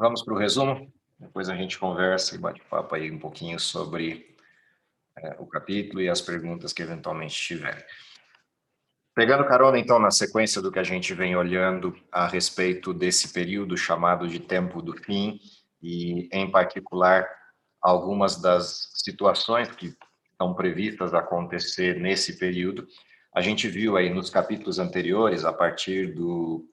Vamos para o resumo? Depois a gente conversa e bate papo aí um pouquinho sobre o capítulo e as perguntas que eventualmente tiverem. Pegando carona, então, na sequência do que a gente vem olhando a respeito desse período chamado de tempo do fim, e, em particular, algumas das situações que estão previstas acontecer nesse período, a gente viu aí nos capítulos anteriores, a partir do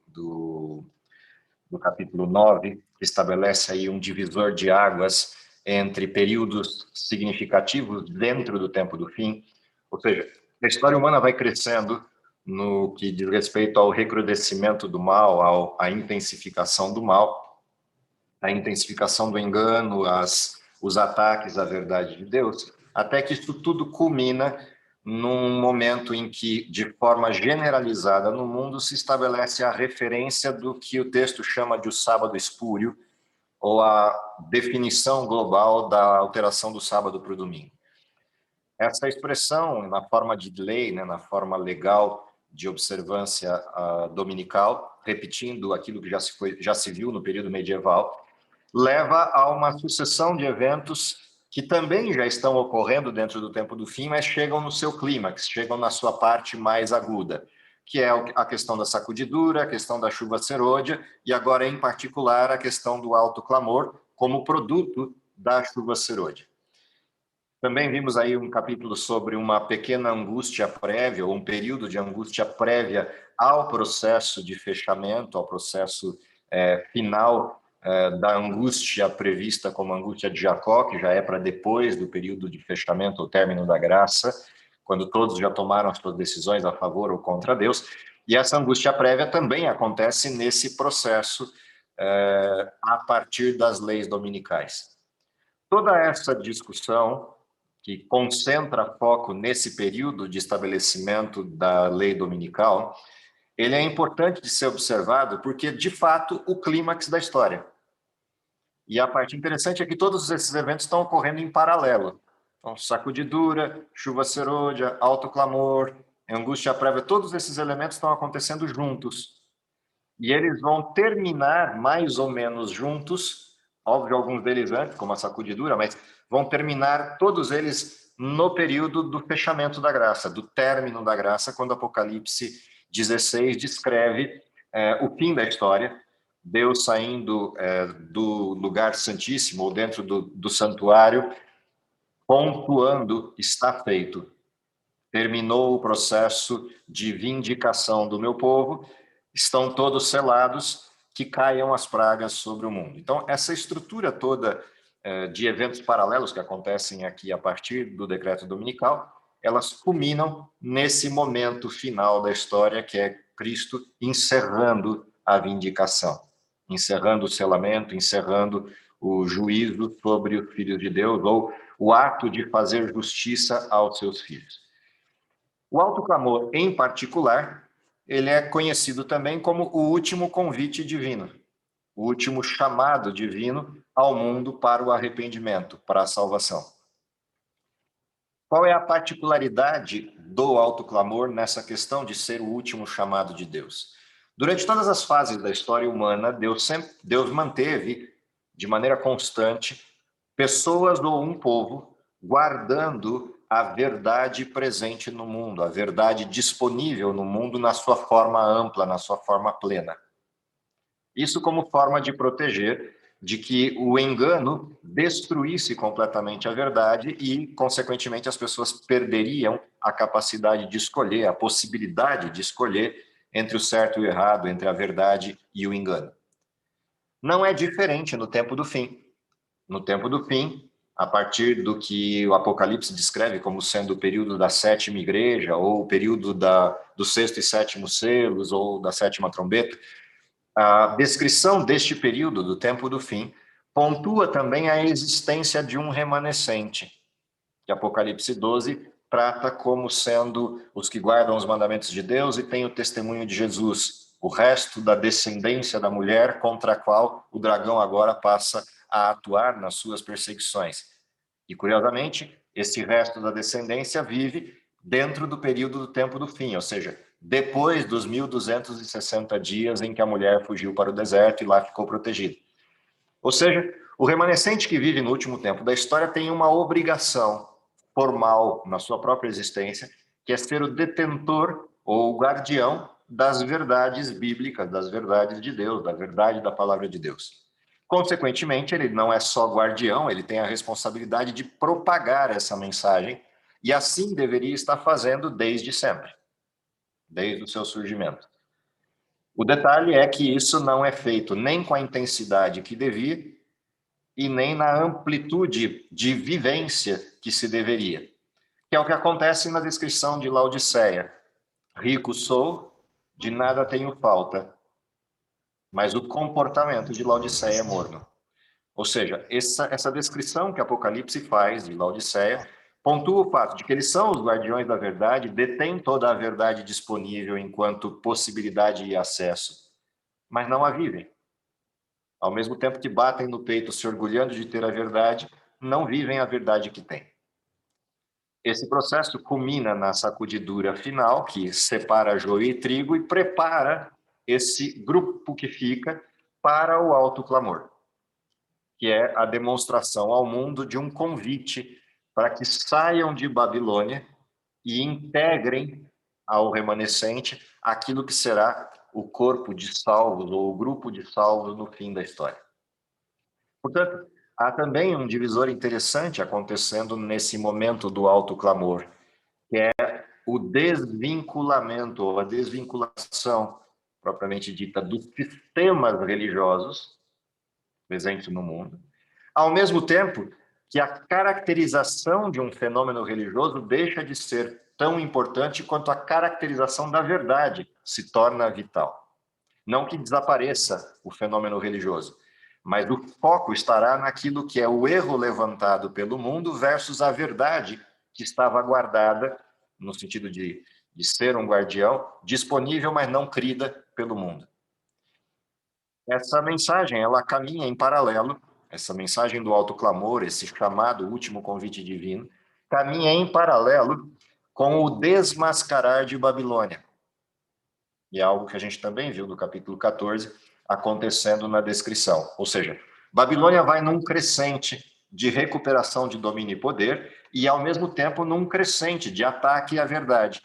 capítulo 9, que estabelece aí um divisor de águas entre períodos significativos dentro do tempo do fim, ou seja, a história humana vai crescendo no que diz respeito ao recrudescimento do mal, à intensificação do mal, à intensificação do engano, os ataques à verdade de Deus, até que isso tudo culmina num momento em que, de forma generalizada no mundo, se estabelece a referência do que o texto chama de o sábado espúrio, ou a definição global da alteração do sábado para o domingo. Essa expressão, na forma de lei, né, na forma legal de observância dominical, repetindo aquilo que já se viu no período medieval, leva a uma sucessão de eventos que também já estão ocorrendo dentro do tempo do fim, mas chegam no seu clímax, chegam na sua parte mais aguda, que é a questão da sacudidura, a questão da chuva serôdia e agora, em particular, a questão do alto clamor como produto da chuva serôdia. Também vimos aí um capítulo sobre uma pequena angústia prévia, ou um período de angústia prévia ao processo de fechamento, ao processo final da angústia prevista como angústia de Jacó, que já é para depois do período de fechamento ou término da graça, quando todos já tomaram as suas decisões a favor ou contra Deus. E essa angústia prévia também acontece nesse processo a partir das leis dominicais. Toda essa discussão que concentra foco nesse período de estabelecimento da lei dominical, ele é importante de ser observado porque, de fato, o clímax da história. E a parte interessante é que todos esses eventos estão ocorrendo em paralelo. Então, sacudidura, chuva serôdia, alto clamor, angústia prévia, todos esses elementos estão acontecendo juntos. E eles vão terminar mais ou menos juntos, óbvio, alguns deles antes, como a sacudidura, mas vão terminar todos eles no período do fechamento da graça, do término da graça, quando Apocalipse 16 descreve o fim da história, Deus saindo do lugar santíssimo, ou dentro do santuário, pontuando, está feito. Terminou o processo de vindicação do meu povo, estão todos selados, que caiam as pragas sobre o mundo. Então, essa estrutura toda de eventos paralelos que acontecem aqui a partir do decreto dominical, elas culminam nesse momento final da história, que é Cristo encerrando a vindicação, encerrando o selamento, encerrando o juízo sobre os filhos de Deus, ou o ato de fazer justiça aos seus filhos. O alto clamor, em particular, ele é conhecido também como o último convite divino, o último chamado divino ao mundo para o arrependimento, para a salvação. Qual é a particularidade do alto clamor nessa questão de ser o último chamado de Deus? Durante todas as fases da história humana, Deus manteve, de maneira constante, pessoas ou um povo guardando a verdade presente no mundo, a verdade disponível no mundo na sua forma ampla, na sua forma plena. Isso como forma de proteger de que o engano destruísse completamente a verdade e, consequentemente, as pessoas perderiam a capacidade de escolher, a possibilidade de escolher entre o certo e o errado, entre a verdade e o engano. Não é diferente no tempo do fim. No tempo do fim, a partir do que o Apocalipse descreve como sendo o período da sétima igreja, ou o período do sexto e sétimo selos, ou da sétima trombeta, a descrição deste período, do tempo do fim, pontua também a existência de um remanescente, que Apocalipse 12 trata como sendo os que guardam os mandamentos de Deus e têm o testemunho de Jesus, o resto da descendência da mulher contra a qual o dragão agora passa a atuar nas suas perseguições. E, curiosamente, esse resto da descendência vive dentro do período do tempo do fim, ou seja, depois dos 1260 dias em que a mulher fugiu para o deserto e lá ficou protegida. Ou seja, o remanescente que vive no último tempo da história tem uma obrigação formal na sua própria existência, que é ser o detentor ou o guardião das verdades bíblicas, das verdades de Deus, da verdade da palavra de Deus. Consequentemente, ele não é só guardião, ele tem a responsabilidade de propagar essa mensagem, e assim deveria estar fazendo desde sempre, desde o seu surgimento. O detalhe é que isso não é feito nem com a intensidade que devia e nem na amplitude de vivência que se deveria, que é o que acontece na descrição de Laodiceia. Rico sou, de nada tenho falta, mas o comportamento de Laodiceia é morno. Ou seja, essa descrição que Apocalipse faz de Laodiceia pontua o fato de que eles são os guardiões da verdade, detêm toda a verdade disponível enquanto possibilidade e acesso, mas não a vivem. Ao mesmo tempo que batem no peito se orgulhando de ter a verdade, não vivem a verdade que têm. Esse processo culmina na sacudidura final, que separa joio e trigo e prepara esse grupo que fica para o alto clamor, que é a demonstração ao mundo de um convite para que saiam de Babilônia e integrem ao remanescente aquilo que será o corpo de salvos ou o grupo de salvos no fim da história. Portanto, há também um divisor interessante acontecendo nesse momento do alto clamor, que é o desvinculamento, ou a desvinculação, propriamente dita, dos sistemas religiosos presentes no mundo, ao mesmo tempo que a caracterização de um fenômeno religioso deixa de ser tão importante quanto a caracterização da verdade se torna vital. Não que desapareça o fenômeno religioso, mas o foco estará naquilo que é o erro levantado pelo mundo versus a verdade que estava guardada, no sentido de ser um guardião, disponível, mas não crida pelo mundo. Essa mensagem, ela caminha em paralelo, essa mensagem do alto clamor, esse chamado último convite divino, caminha em paralelo com o desmascarar de Babilônia. E é algo que a gente também viu no capítulo 14, acontecendo na descrição. Ou seja, Babilônia vai num crescente de recuperação de domínio e poder e, ao mesmo tempo, num crescente de ataque à verdade.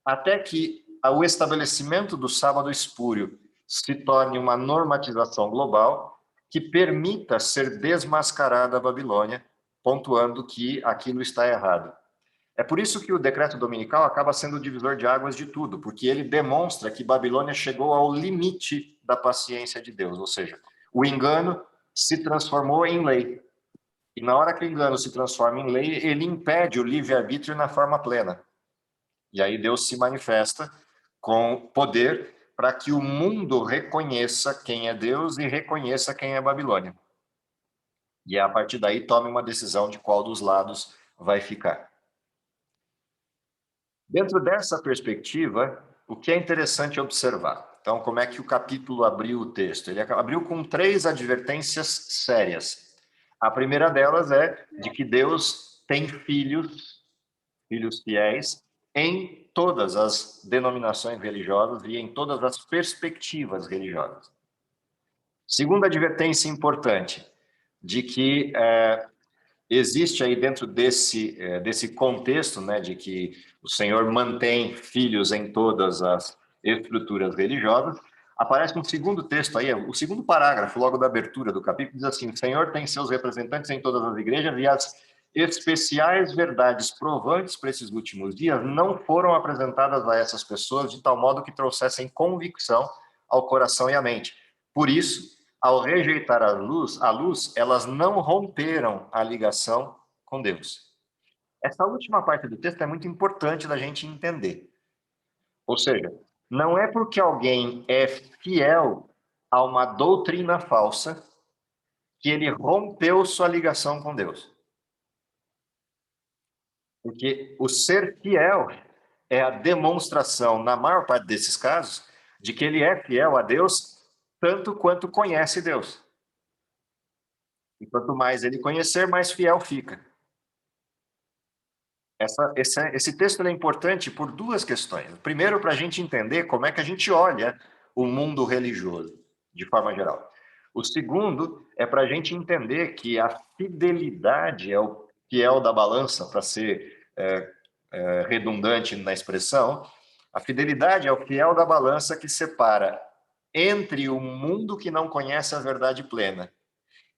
Até que o estabelecimento do sábado espúrio se torne uma normatização global que permita ser desmascarada a Babilônia, pontuando que aquilo está errado. É por isso que o decreto dominical acaba sendo o divisor de águas de tudo, porque ele demonstra que Babilônia chegou ao limite da paciência de Deus, ou seja, o engano se transformou em lei. E na hora que o engano se transforma em lei, ele impede o livre-arbítrio na forma plena. E aí Deus se manifesta com poder para que o mundo reconheça quem é Deus e reconheça quem é Babilônia. E a partir daí tome uma decisão de qual dos lados vai ficar. Dentro dessa perspectiva, o que é interessante observar? Então, como é que o capítulo abriu o texto? Ele abriu com 3 advertências sérias. A primeira delas é de que Deus tem filhos fiéis, em todas as denominações religiosas e em todas as perspectivas religiosas. Segunda advertência importante, de que existe aí dentro desse contexto, né, de que o Senhor mantém filhos em todas as estruturas religiosas, aparece um segundo texto aí, o segundo parágrafo, logo da abertura do capítulo, diz assim: o Senhor tem seus representantes em todas as igrejas e as especiais verdades provantes para esses últimos dias não foram apresentadas a essas pessoas de tal modo que trouxessem convicção ao coração e à mente. Por isso, ao rejeitar a luz, elas não romperam a ligação com Deus. Essa última parte do texto é muito importante da gente entender. Ou seja, não é porque alguém é fiel a uma doutrina falsa que ele rompeu sua ligação com Deus. Porque o ser fiel é a demonstração, na maior parte desses casos, de que ele é fiel a Deus tanto quanto conhece Deus. E quanto mais ele conhecer, mais fiel fica. Esse texto é importante por 2 questões. Primeiro, para a gente entender como é que a gente olha o mundo religioso, de forma geral. O segundo é para a gente entender que a fidelidade é o fiel da balança, para ser redundante na expressão. A fidelidade é o fiel da balança que separa entre o mundo que não conhece a verdade plena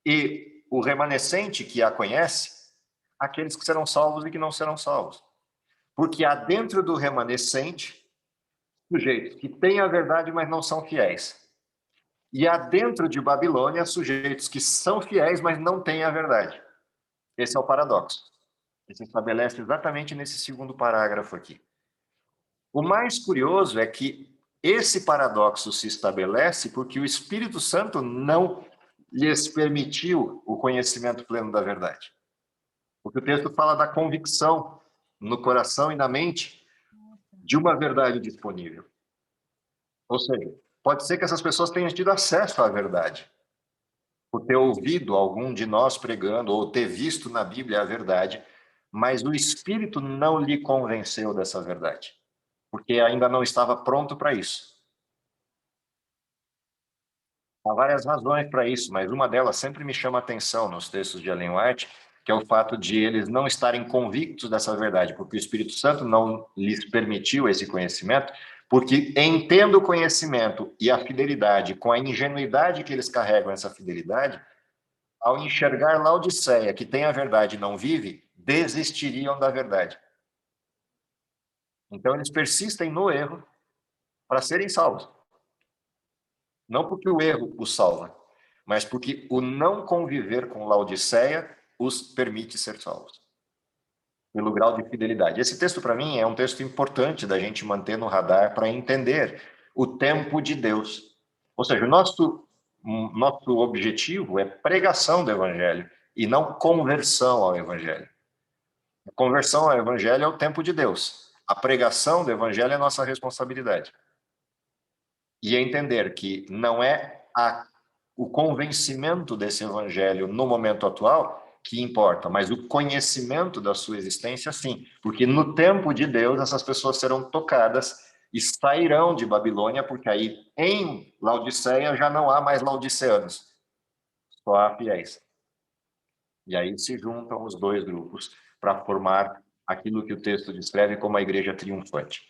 e o remanescente que a conhece, aqueles que serão salvos e que não serão salvos. Porque há dentro do remanescente sujeitos que têm a verdade, mas não são fiéis. E há dentro de Babilônia sujeitos que são fiéis, mas não têm a verdade. Esse é o paradoxo. Ele se estabelece exatamente nesse segundo parágrafo aqui. O mais curioso é que esse paradoxo se estabelece porque o Espírito Santo não lhes permitiu o conhecimento pleno da verdade. Porque o texto fala da convicção no coração e na mente de uma verdade disponível. Ou seja, pode ser que essas pessoas tenham tido acesso à verdade, por ter ouvido algum de nós pregando ou ter visto na Bíblia a verdade, mas o Espírito não lhe convenceu dessa verdade, porque ainda não estava pronto para isso. Há várias razões para isso, mas uma delas sempre me chama a atenção nos textos de Ellen White, que é o fato de eles não estarem convictos dessa verdade, porque o Espírito Santo não lhes permitiu esse conhecimento, porque entendo o conhecimento e a fidelidade, com a ingenuidade que eles carregam essa fidelidade, ao enxergar Laodiceia, que tem a verdade e não vive, desistiriam da verdade. Então eles persistem no erro para serem salvos. Não porque o erro os salva, mas porque o não conviver com Laodiceia os permite ser salvos, pelo grau de fidelidade. Esse texto, para mim, é um texto importante da gente manter no radar para entender o tempo de Deus. Ou seja, o nosso objetivo é pregação do Evangelho e não conversão ao Evangelho. A conversão ao Evangelho é o tempo de Deus. A pregação do Evangelho é nossa responsabilidade. E entender que não é o convencimento desse evangelho no momento atual que importa, mas o conhecimento da sua existência, sim. Porque no tempo de Deus, essas pessoas serão tocadas e sairão de Babilônia, porque aí em Laodiceia já não há mais laodiceanos, só há fiéis. E aí se juntam os dois grupos para formar aquilo que o texto descreve como a igreja triunfante.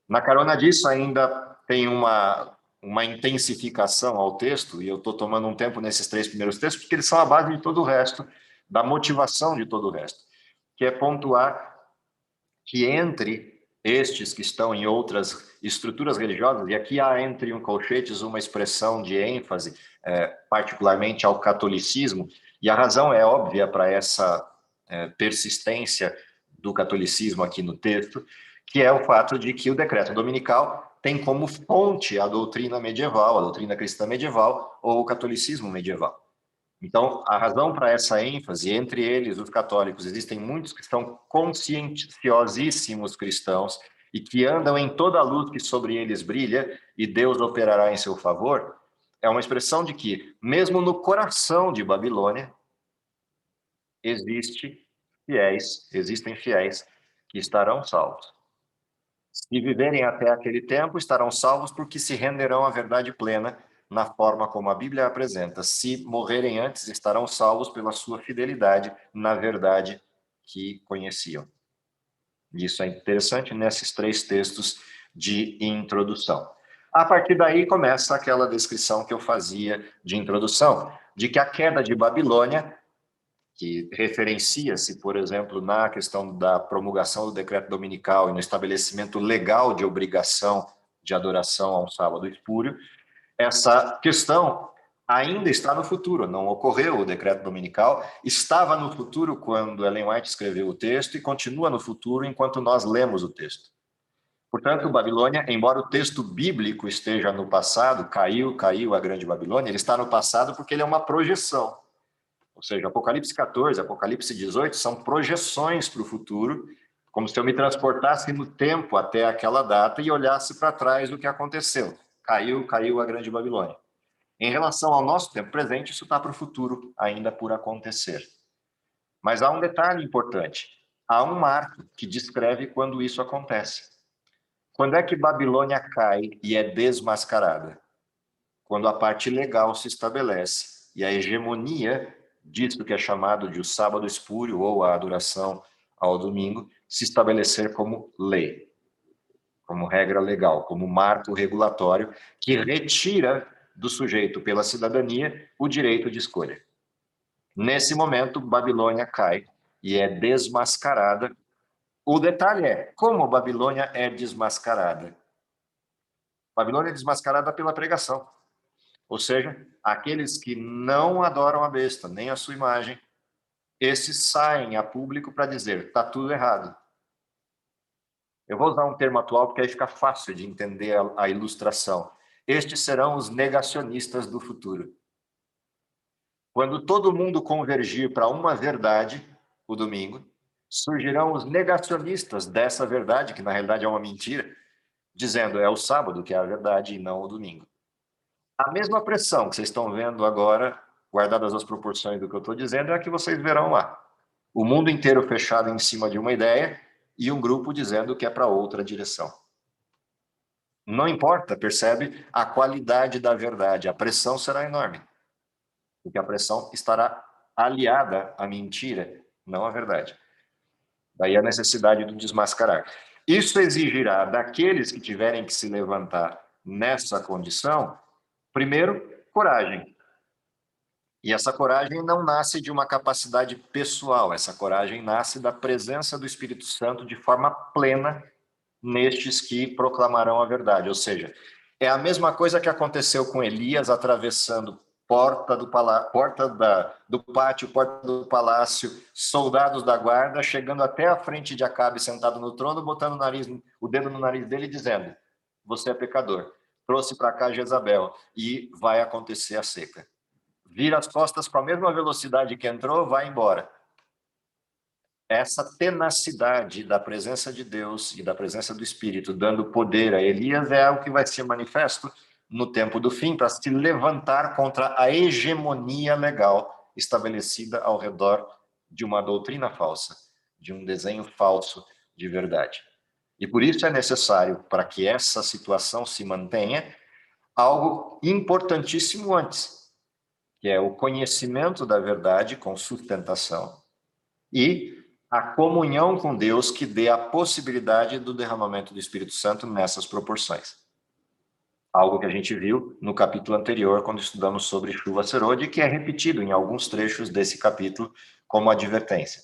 Na carona disso, ainda tem uma intensificação ao texto, e eu estou tomando um tempo nesses 3 primeiros textos, porque eles são a base de todo o resto, da motivação de todo o resto, que é pontuar que entre estes que estão em outras estruturas religiosas, e aqui há entre um colchetes uma expressão de ênfase, particularmente ao catolicismo, e a razão é óbvia para essa persistência do catolicismo aqui no texto, que é o fato de que o decreto dominical tem como fonte a doutrina medieval, a doutrina cristã medieval ou o catolicismo medieval. Então, a razão para essa ênfase, entre eles, os católicos, existem muitos que são conscienciosíssimos cristãos e que andam em toda a luz que sobre eles brilha e Deus operará em seu favor, é uma expressão de que, mesmo no coração de Babilônia, existem fiéis que estarão salvos. Se viverem até aquele tempo, estarão salvos porque se renderão à verdade plena na forma como a Bíblia apresenta. Se morrerem antes, estarão salvos pela sua fidelidade na verdade que conheciam. Isso é interessante nesses 3 textos de introdução. A partir daí começa aquela descrição que eu fazia de introdução, de que a queda de Babilônia, que referencia-se, por exemplo, na questão da promulgação do decreto dominical e no estabelecimento legal de obrigação de adoração ao sábado espúrio, essa questão ainda está no futuro, não ocorreu o decreto dominical, estava no futuro quando Ellen White escreveu o texto e continua no futuro enquanto nós lemos o texto. Portanto, Babilônia, embora o texto bíblico esteja no passado, caiu a grande Babilônia, ele está no passado porque ele é uma projeção. Ou seja, Apocalipse 14, Apocalipse 18 são projeções para o futuro, como se eu me transportasse no tempo até aquela data e olhasse para trás do que aconteceu. Caiu a grande Babilônia. Em relação ao nosso tempo presente, isso está para o futuro ainda por acontecer. Mas há um detalhe importante. Há um marco que descreve quando isso acontece. Quando é que Babilônia cai e é desmascarada? quando a parte legal se estabelece e a hegemonia disso que é chamado de o sábado espúrio ou a adoração ao domingo se estabelecer como lei, como regra legal, como marco regulatório que retira do sujeito pela cidadania o direito de escolha. Nesse momento, Babilônia cai e é desmascarada. O detalhe é, como Babilônia é desmascarada? Babilônia é desmascarada pela pregação. Ou seja, aqueles que não adoram a besta, nem a sua imagem, esses saem a público para dizer, está tudo errado. Eu vou usar um termo atual porque aí fica fácil de entender a ilustração. Estes serão os negacionistas do futuro. Quando todo mundo convergir para uma verdade, o domingo, surgirão os negacionistas dessa verdade, que na realidade é uma mentira, dizendo é o sábado que é a verdade e não o domingo. A mesma pressão que vocês estão vendo agora, guardadas as proporções do que eu estou dizendo, é a que vocês verão lá. O mundo inteiro fechado em cima de uma ideia e um grupo dizendo que é para outra direção. Não importa, percebe, a qualidade da verdade, a pressão será enorme. Porque a pressão estará aliada à mentira, não à verdade. Daí a necessidade do desmascarar. Isso exigirá daqueles que tiverem que se levantar nessa condição, primeiro, coragem. E essa coragem não nasce de uma capacidade pessoal, essa coragem nasce da presença do Espírito Santo de forma plena nestes que proclamarão a verdade. Ou seja, é a mesma coisa que aconteceu com Elias atravessando porta do pátio, porta do palácio, soldados da guarda, chegando até a frente de Acabe sentado no trono, botando o dedo no nariz dele e dizendo, você é pecador, trouxe para cá Jezabel e vai acontecer a seca. Vira as costas com a mesma velocidade que entrou, vai embora. Essa tenacidade da presença de Deus e da presença do Espírito, dando poder a Elias, é algo que vai ser manifesto no tempo do fim, para se levantar contra a hegemonia legal estabelecida ao redor de uma doutrina falsa, de um desenho falso de verdade. E por isso é necessário, para que essa situação se mantenha, algo importantíssimo antes, que é o conhecimento da verdade com sustentação e a comunhão com Deus que dê a possibilidade do derramamento do Espírito Santo nessas proporções. Algo que a gente viu no capítulo anterior, quando estudamos sobre chuva serode, que é repetido em alguns trechos desse capítulo como advertência.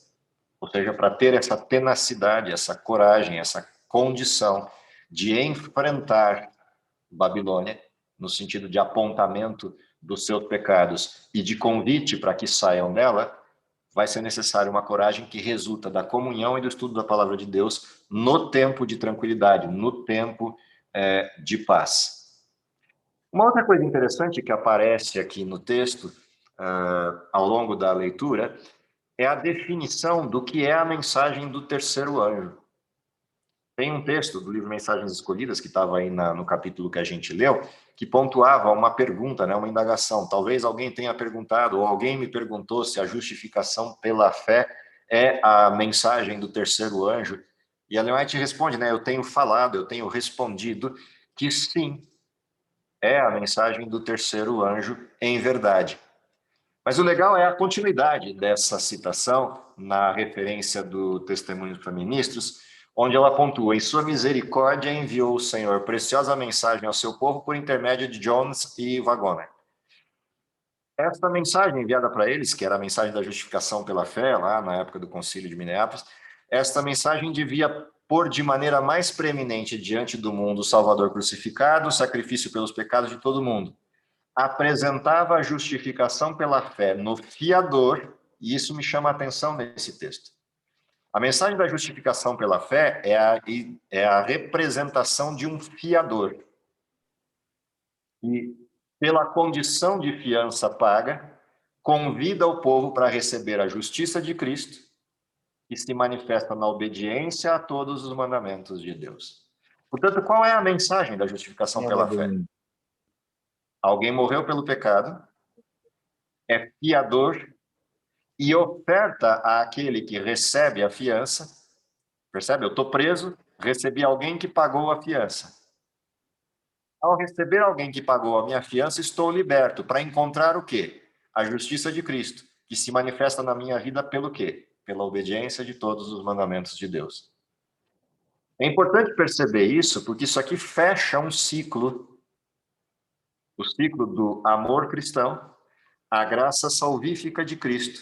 Ou seja, para ter essa tenacidade, essa coragem, essa condição de enfrentar Babilônia, no sentido de apontamento dos seus pecados e de convite para que saiam dela, vai ser necessário uma coragem que resulta da comunhão e do estudo da palavra de Deus no tempo de tranquilidade, no tempo de paz. Uma outra coisa interessante que aparece aqui no texto, ao longo da leitura, é a definição do que é a mensagem do terceiro anjo. Tem um texto do livro Mensagens Escolhidas, que estava aí no capítulo que a gente leu, que pontuava uma pergunta, né, uma indagação. Talvez alguém tenha perguntado, ou alguém me perguntou se a justificação pela fé é a mensagem do terceiro anjo. E a Ellen White responde, né, eu tenho falado, eu tenho respondido que sim, é a mensagem do terceiro anjo em verdade. Mas o legal é a continuidade dessa citação na referência do Testemunho para Ministros, onde ela pontua, em sua misericórdia enviou o Senhor preciosa mensagem ao seu povo por intermédio de Jones e Waggoner. Esta mensagem enviada para eles, que era a mensagem da justificação pela fé, lá na época do concílio de Minneapolis, esta mensagem devia pôr de maneira mais preeminente diante do mundo o Salvador crucificado, o sacrifício pelos pecados de todo mundo. Apresentava a justificação pela fé no fiador, e isso me chama a atenção nesse texto. A mensagem da justificação pela fé é a representação de um fiador. E, pela condição de fiança paga, convida o povo para receber a justiça de Cristo, que se manifesta na obediência a todos os mandamentos de Deus. Portanto, qual é a mensagem da justificação pela fé? Alguém morreu pelo pecado, é fiador e oferta àquele que recebe a fiança. Percebe? Eu estou preso, recebi alguém que pagou a fiança. Ao receber alguém que pagou a minha fiança, estou liberto para encontrar o quê? A justiça de Cristo, que se manifesta na minha vida pelo quê? Pela obediência de todos os mandamentos de Deus. É importante perceber isso, porque isso aqui fecha um ciclo, o ciclo do amor cristão, a graça salvífica de Cristo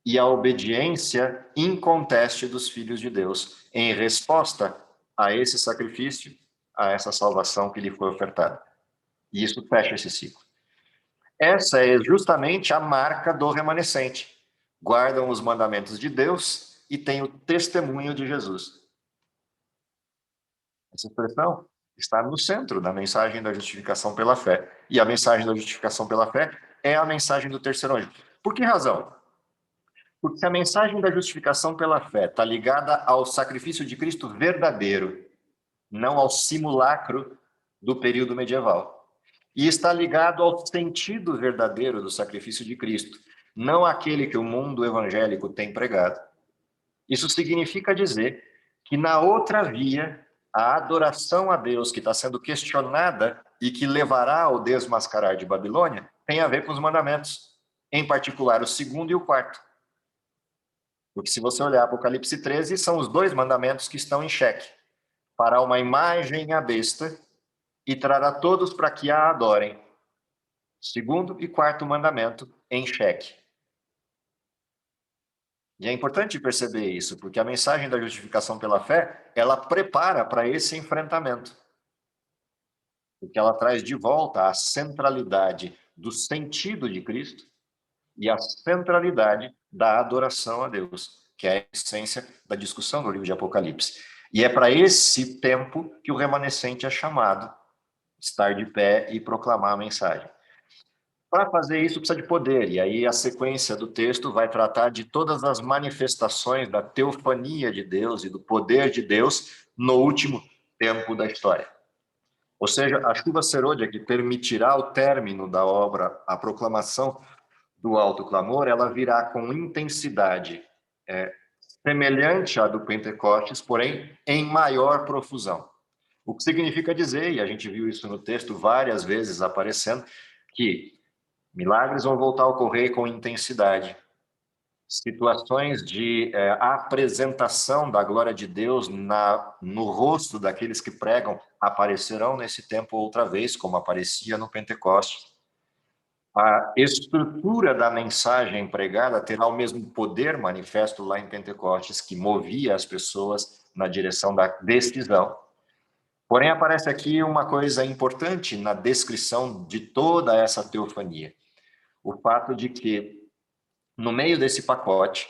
e a obediência inconteste dos filhos de Deus, em resposta a esse sacrifício, a essa salvação que lhe foi ofertada. E isso fecha esse ciclo. Essa é justamente a marca do remanescente. Guardam os mandamentos de Deus e têm o testemunho de Jesus. Essa expressão está no centro da mensagem da justificação pela fé. E a mensagem da justificação pela fé é a mensagem do terceiro anjo. Por que razão? Porque se a mensagem da justificação pela fé está ligada ao sacrifício de Cristo verdadeiro, não ao simulacro do período medieval, e está ligado ao sentido verdadeiro do sacrifício de Cristo, não aquele que o mundo evangélico tem pregado. Isso significa dizer que na outra via, a adoração a Deus que está sendo questionada e que levará ao desmascarar de Babilônia tem a ver com os mandamentos, em particular o segundo e o quarto. Porque se você olhar Apocalipse 13, são os dois mandamentos que estão em xeque. Fará uma imagem à besta e trará todos para que a adorem. Segundo e quarto mandamento em xeque. E é importante perceber isso, porque a mensagem da justificação pela fé, ela prepara para esse enfrentamento. Porque ela traz de volta a centralidade do sentido de Cristo e a centralidade da adoração a Deus, que é a essência da discussão do livro de Apocalipse. E é para esse tempo que o remanescente é chamado, estar de pé e proclamar a mensagem. Para fazer isso precisa de poder, e aí a sequência do texto vai tratar de todas as manifestações da teofania de Deus e do poder de Deus no último tempo da história. Ou seja, a chuva serôdia que permitirá o término da obra, a proclamação do alto clamor, ela virá com intensidade semelhante à do Pentecostes, porém em maior profusão. O que significa dizer, e a gente viu isso no texto várias vezes aparecendo, que milagres vão voltar a ocorrer com intensidade. Situações de apresentação da glória de Deus no rosto daqueles que pregam aparecerão nesse tempo outra vez, como aparecia no Pentecostes. A estrutura da mensagem pregada terá o mesmo poder manifesto lá em Pentecostes, que movia as pessoas na direção da decisão. Porém, aparece aqui uma coisa importante na descrição de toda essa teofania. O fato de que, no meio desse pacote,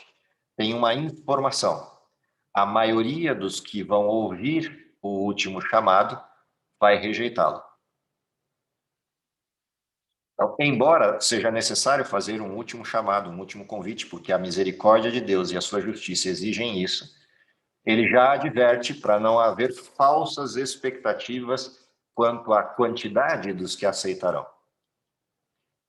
tem uma informação. A maioria dos que vão ouvir o último chamado vai rejeitá-lo. Então, embora seja necessário fazer um último chamado, um último convite, porque a misericórdia de Deus e a sua justiça exigem isso, ele já adverte para não haver falsas expectativas quanto à quantidade dos que aceitarão.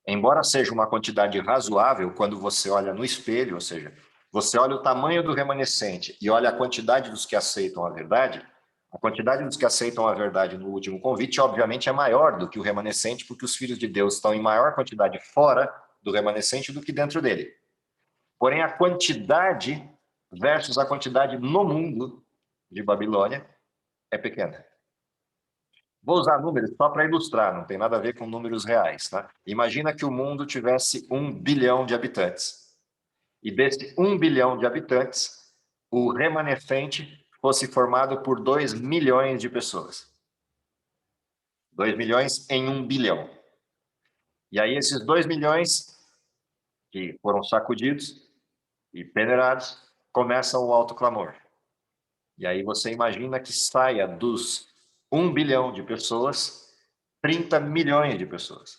Embora seja uma quantidade razoável, quando você olha no espelho, ou seja, você olha o tamanho do remanescente e olha a quantidade dos que aceitam a verdade, a quantidade dos que aceitam a verdade no último convite, obviamente, é maior do que o remanescente, porque os filhos de Deus estão em maior quantidade fora do remanescente do que dentro dele. Porém, a quantidade versus a quantidade no mundo de Babilônia é pequena. Vou usar números só para ilustrar, não tem nada a ver com números reais, tá? Imagina que o mundo tivesse 1 bilhão de habitantes. E desse 1 bilhão de habitantes, o remanescente fosse formado por 2 milhões de pessoas. 2 milhões em 1 bilhão. E aí esses 2 milhões que foram sacudidos e peneirados, começam o alto clamor. E aí você imagina que saia dos 1 bilhão de pessoas, 30 milhões de pessoas.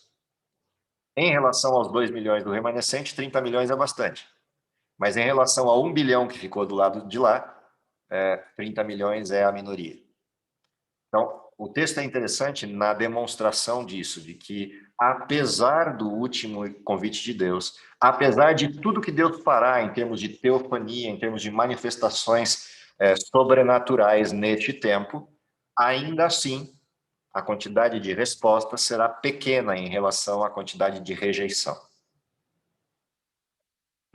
Em relação aos 2 milhões do remanescente, 30 milhões é bastante. Mas em relação a 1 bilhão que ficou do lado de lá, 30 milhões é a minoria. Então, o texto é interessante na demonstração disso, de que, apesar do último convite de Deus, apesar de tudo que Deus fará em termos de teofania, em termos de manifestações sobrenaturais neste tempo, ainda assim, a quantidade de resposta será pequena em relação à quantidade de rejeição.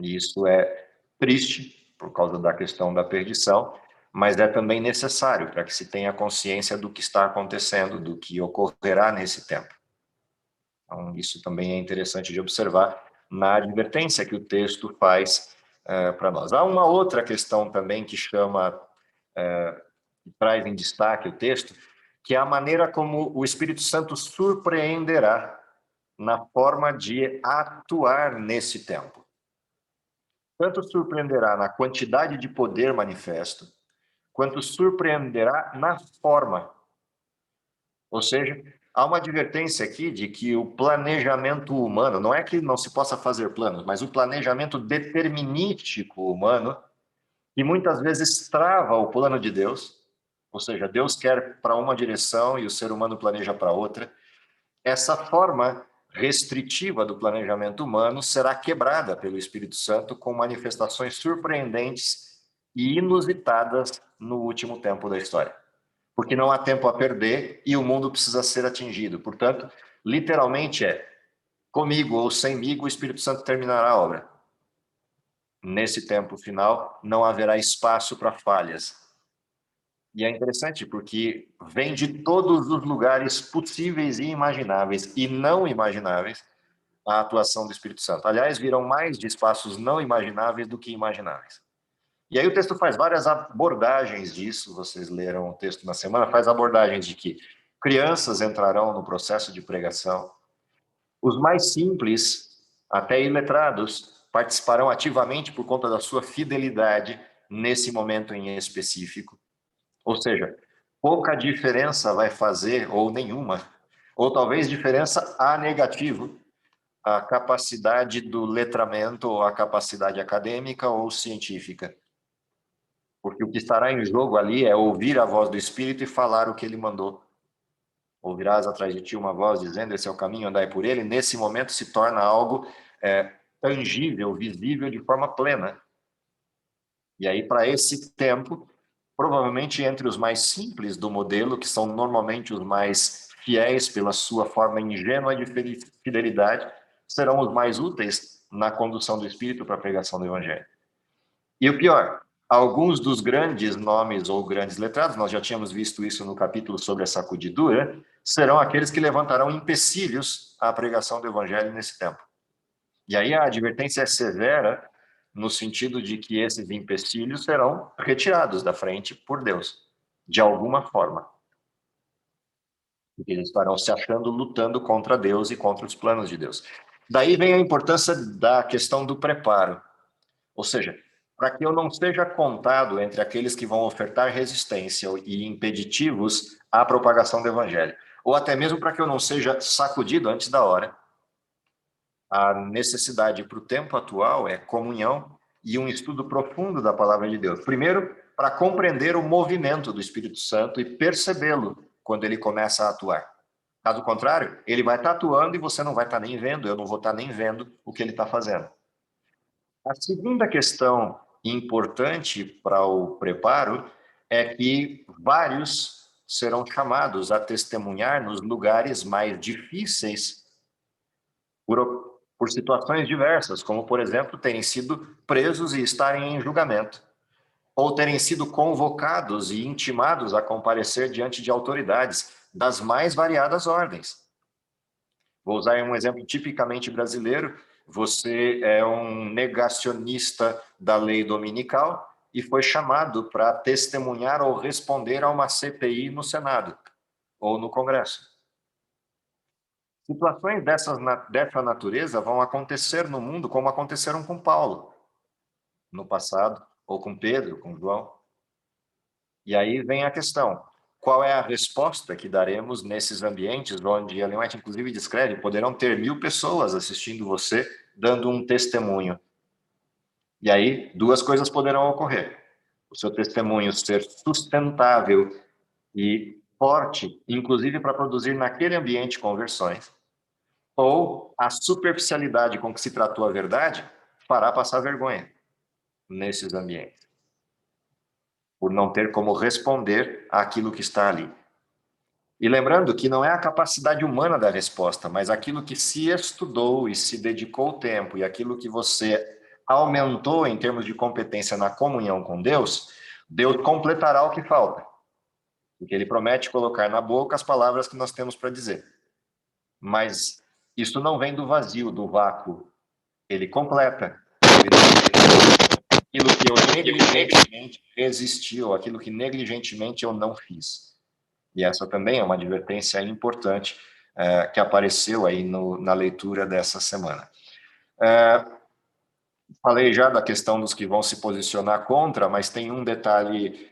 E isso é triste, por causa da questão da perdição, mas é também necessário para que se tenha consciência do que está acontecendo, do que ocorrerá nesse tempo. Então, isso também é interessante de observar na advertência que o texto faz para nós. Há uma outra questão também que chama, que traz em destaque o texto, que é a maneira como o Espírito Santo surpreenderá na forma de atuar nesse tempo. Tanto surpreenderá na quantidade de poder manifesto, quanto surpreenderá na forma. Ou seja, há uma advertência aqui de que o planejamento humano, não é que não se possa fazer planos, mas o planejamento determinístico humano, que muitas vezes trava o plano de Deus, ou seja, Deus quer para uma direção e o ser humano planeja para outra. Essa forma restritiva do planejamento humano será quebrada pelo Espírito Santo com manifestações surpreendentes e inusitadas no último tempo da história. Porque não há tempo a perder e o mundo precisa ser atingido. Portanto, literalmente comigo ou semigo, o Espírito Santo terminará a obra. Nesse tempo final, não haverá espaço para falhas. E é interessante porque vem de todos os lugares possíveis e imagináveis e não imagináveis a atuação do Espírito Santo. Aliás, virão mais de espaços não imagináveis do que imagináveis. E aí o texto faz várias abordagens disso, vocês leram o texto na semana, faz abordagens de que crianças entrarão no processo de pregação, os mais simples, até iletrados, participarão ativamente por conta da sua fidelidade nesse momento em específico. Ou seja, pouca diferença vai fazer, ou nenhuma, ou talvez diferença a negativo, a capacidade do letramento, ou a capacidade acadêmica ou científica. Porque o que estará em jogo ali é ouvir a voz do Espírito e falar o que ele mandou. Ouvirás atrás de ti uma voz dizendo, esse é o caminho, andai por ele. Nesse momento se torna algo tangível, visível de forma plena. E aí, para esse tempo, provavelmente entre os mais simples do modelo, que são normalmente os mais fiéis pela sua forma ingênua de fidelidade, serão os mais úteis na condução do Espírito para a pregação do Evangelho. E o pior, alguns dos grandes nomes ou grandes letrados, nós já tínhamos visto isso no capítulo sobre a sacudidura, serão aqueles que levantarão empecilhos à pregação do Evangelho nesse tempo. E aí a advertência é severa, no sentido de que esses empecilhos serão retirados da frente por Deus, de alguma forma. Porque eles estarão se achando lutando contra Deus e contra os planos de Deus. Daí vem a importância da questão do preparo. Ou seja, para que eu não seja contado entre aqueles que vão ofertar resistência e impeditivos à propagação do Evangelho, ou até mesmo para que eu não seja sacudido antes da hora, a necessidade para o tempo atual é comunhão e um estudo profundo da palavra de Deus. Primeiro, para compreender o movimento do Espírito Santo e percebê-lo quando ele começa a atuar. Caso contrário, ele vai estar atuando e você não vai estar nem vendo, eu não vou estar nem vendo o que ele está fazendo. A segunda questão importante para o preparo é que vários serão chamados a testemunhar nos lugares mais difíceis por situações diversas, como, por exemplo, terem sido presos e estarem em julgamento, ou terem sido convocados e intimados a comparecer diante de autoridades das mais variadas ordens. Vou usar um exemplo tipicamente brasileiro. Você é um negacionista da lei dominical e foi chamado para testemunhar ou responder a uma CPI no Senado ou no Congresso. Situações dessa natureza vão acontecer no mundo como aconteceram com Paulo no passado, ou com Pedro, com João. E aí vem a questão, qual é a resposta que daremos nesses ambientes onde Ellen White inclusive descreve, poderão ter 1000 pessoas assistindo você, dando um testemunho. E aí, duas coisas poderão ocorrer. O seu testemunho ser sustentável e forte, inclusive para produzir naquele ambiente conversões, ou a superficialidade com que se tratou a verdade fará passar vergonha nesses ambientes, por não ter como responder àquilo que está ali. E lembrando que não é a capacidade humana da resposta, mas aquilo que se estudou e se dedicou tempo e aquilo que você aumentou em termos de competência na comunhão com Deus, Deus completará o que falta. Porque ele promete colocar na boca as palavras que nós temos para dizer. Mas isso não vem do vazio, do vácuo. Ele completa. Aquilo que eu negligentemente resisti, ou aquilo que negligentemente eu não fiz. E essa também é uma advertência importante que apareceu aí na leitura dessa semana. Falei já da questão dos que vão se posicionar contra, mas tem um detalhe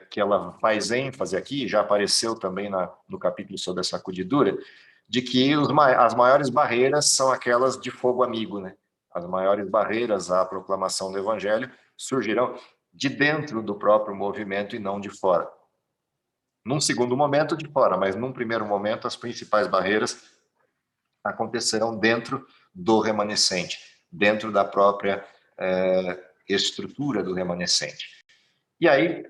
que ela faz ênfase aqui, já apareceu também no capítulo sobre a sacudidura, de que as maiores barreiras são aquelas de fogo amigo, né? As maiores barreiras à proclamação do evangelho surgirão de dentro do próprio movimento e não de fora. Num segundo momento, de fora, mas num primeiro momento, as principais barreiras acontecerão dentro do remanescente, dentro da própria estrutura do remanescente. E aí,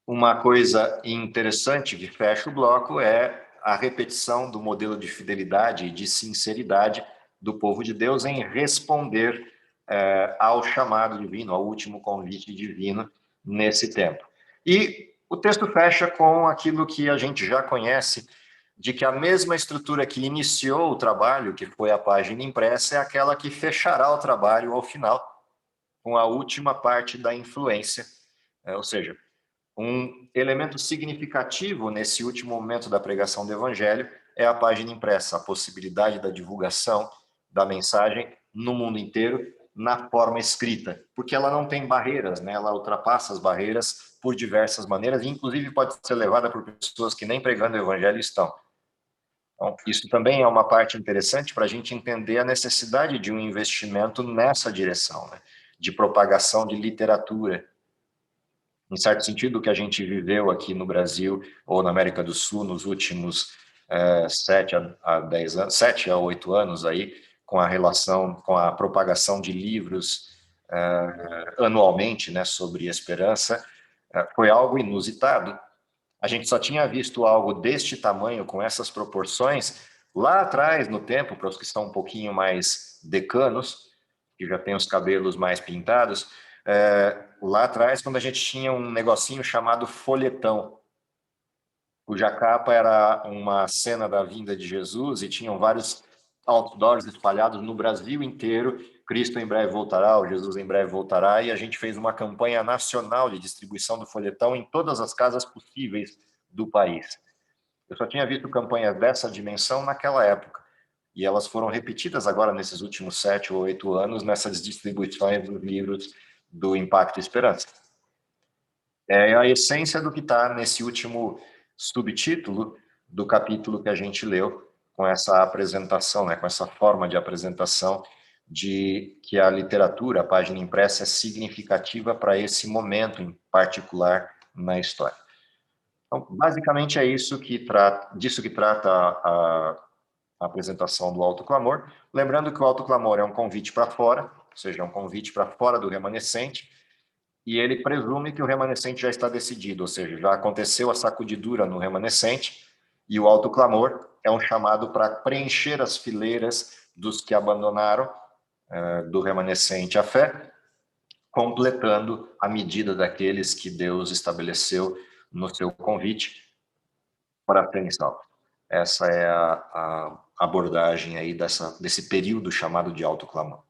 uma coisa interessante que fecha o bloco é a repetição do modelo de fidelidade e de sinceridade do povo de Deus em responder ao chamado divino, ao último convite divino nesse tempo. E o texto fecha com aquilo que a gente já conhece, de que a mesma estrutura que iniciou o trabalho, que foi a página impressa, é aquela que fechará o trabalho ao final, com a última parte da influência, ou seja, um elemento significativo nesse último momento da pregação do evangelho é a página impressa, a possibilidade da divulgação da mensagem no mundo inteiro, na forma escrita, porque ela não tem barreiras, né? Ela ultrapassa as barreiras por diversas maneiras, e inclusive pode ser levada por pessoas que nem pregando o evangelho estão. Então, isso também é uma parte interessante para a gente entender a necessidade de um investimento nessa direção, né? De propagação de literatura. Em certo sentido, o que a gente viveu aqui no Brasil ou na América do Sul nos últimos 7 a 10 anos, 7 a 8 anos aí, com a relação, com a propagação de livros anualmente, né, sobre esperança, foi algo inusitado. A gente só tinha visto algo deste tamanho, com essas proporções, lá atrás no tempo, para os que estão um pouquinho mais decanos, que já têm os cabelos mais pintados, lá atrás, quando a gente tinha um negocinho chamado folhetão, cuja capa era uma cena da vinda de Jesus e tinham vários outdoors espalhados no Brasil inteiro. Cristo em breve voltará, o Jesus em breve voltará, e a gente fez uma campanha nacional de distribuição do folhetão em todas as casas possíveis do país. Eu só tinha visto campanhas dessa dimensão naquela época, e elas foram repetidas agora nesses últimos 7 ou 8 anos nessas distribuições dos livros do Impacto e Esperança. É a essência do que está nesse último subtítulo do capítulo que a gente leu, com essa apresentação, né, com essa forma de apresentação de que a literatura, a página impressa, é significativa para esse momento em particular na história. Então, basicamente é isso disso que trata a apresentação do Alto Clamor. Lembrando que o Alto Clamor é um convite para fora, ou seja, é um convite para fora do remanescente, e ele presume que o remanescente já está decidido, ou seja, já aconteceu a sacudidura no remanescente, e o alto clamor é um chamado para preencher as fileiras dos que abandonaram do remanescente a fé, completando a medida daqueles que Deus estabeleceu no seu convite para serem salvos. Essa é a abordagem aí desse período chamado de alto clamor.